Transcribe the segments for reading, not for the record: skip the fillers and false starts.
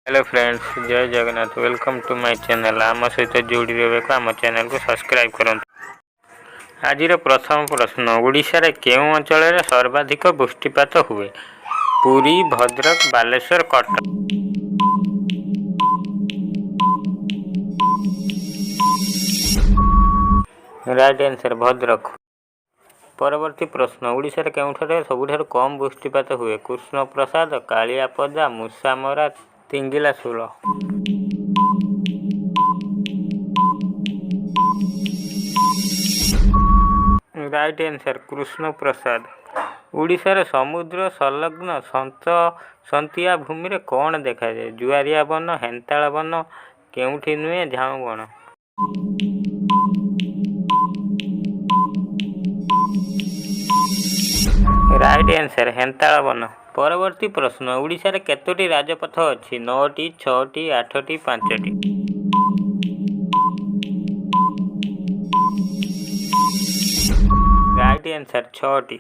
Hello friends, जय Jagannath. Welcome to my channel. आम सहित जोड़ी रहा आम चैनल को सब्सक्राइब करूँ। आज प्रथम प्रश्न, ओडिशा रे केउं अंचल रे सर्वाधिक वृष्टिपात हुए? पुरी, भद्रक, बालेश्वर, कटक। Right answer Bhadrak. परवर्ती प्रश्न, ओडिशा रे केउंठारे सबुठारु कम वृष्टिपात हुए? कृष्णप्रसाद, कालियापदा, मुसामरा, तिंगिलासुर। Right answer Krushnaprasad. ओडिशार समुद्र संलग्न सन्तिया भूमि रे कौन देखा जाए? जुआरिया वन, हेन्ताल वन, केउठी नुहे, झाऊ वन। राइट आंसर हेन्ताल वन। परवर्ती प्रश्न, ओडिशा रे केतोटी राजपथ अछि? 9टी, 6टी, 8टी, 5टी। राइट आंसर 6टी।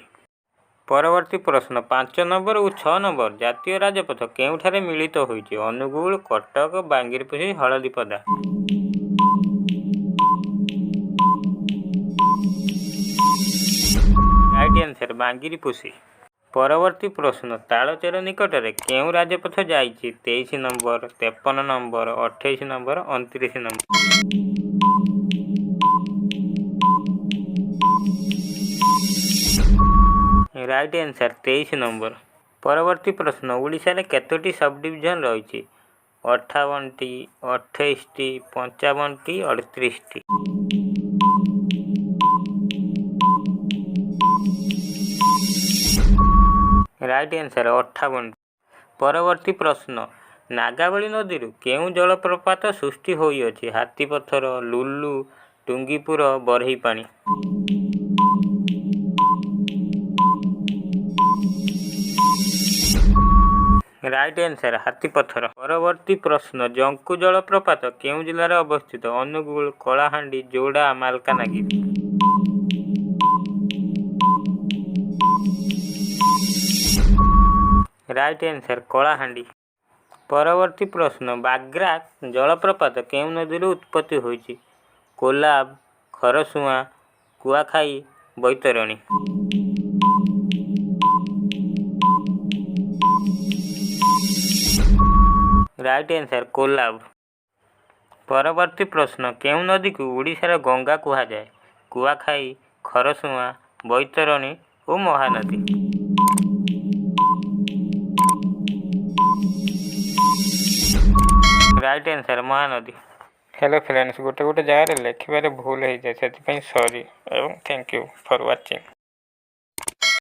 परवर्ती प्रश्न, 5 नंबर और 6 नंबर जातीय राजपथ केउठारे मिलित होइछि? अनुगुल, कटक, बांगीरपोशी, हळदीपदा। Right answer Bangiriposhi. परवर्ती प्रश्न, तालचेर निकटरे केउं राजपथ जाइछि? 23 number, 53 number, 28 number, 29 number. Right answer 23 number. परवर्ती प्रश्न, ओडिशा रे केतोटी सब डिविजन रहिछि? 58टी, 28टी, 55टी, 38टी। Right answer 58। परवर्ती प्रश्न, नागावली नदी केउं जलप्रपात सृष्टि होइछि? हाथीपथर, लुलु, टुंगीपुर, बरहीपाणी। Right answer हाथीपथर। परवर्ती प्रश्न, जंकु जलप्रपात केउं जिल्लार अवस्थित? अनुगुल, कलाहांडी, जोड़ा, मालकानगिरी। Right answer Kalahandi. परवर्ती प्रश्न, बाग्रा जलप्रपात केउं नदी उत्पत्ति होइछि? कोलाब, खरसुआ, कुआखाई, बैतरणी। Right answer Kolab. परवर्ती प्रश्न, केउं नदी को ओडिशार गंगा कहा जाए? कुआखाई, खरसुआ, बैतरणी और Mahanadi. Right answer Mahanadi. Hello friends, गोटे गोटे जगह लिखिबार भूल हो जाए, सॉरी एवं थैंक यू फॉर वाचिंग।